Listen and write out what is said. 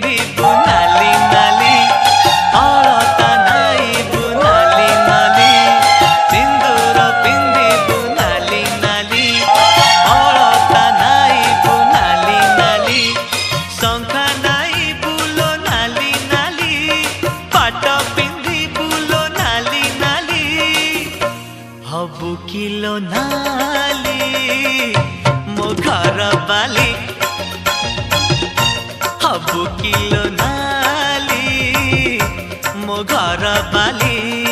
ପିନ୍ଧିବୁ ନାଲି ନାଲି ଅଳତା ନାଇବୁ ନାଲି ନାଲି ସିନ୍ଦୁର ପିନ୍ଧିବୁ ନାଲି ନାଲି ଅଳତା ନାଇବୁ ନାଲି ନାଲି ଶଙ୍ଖା ନାଇବୁ ଲୋ ନାଲି ନାଲି ପାଟ ପିନ୍ଧିବୁ ଲୋ ନାଲି ନାଲି ହବୁ କିଲୋ ନାଲି ମୋ ଘର ବାଲି हबु किलो नाली मो घर बाली।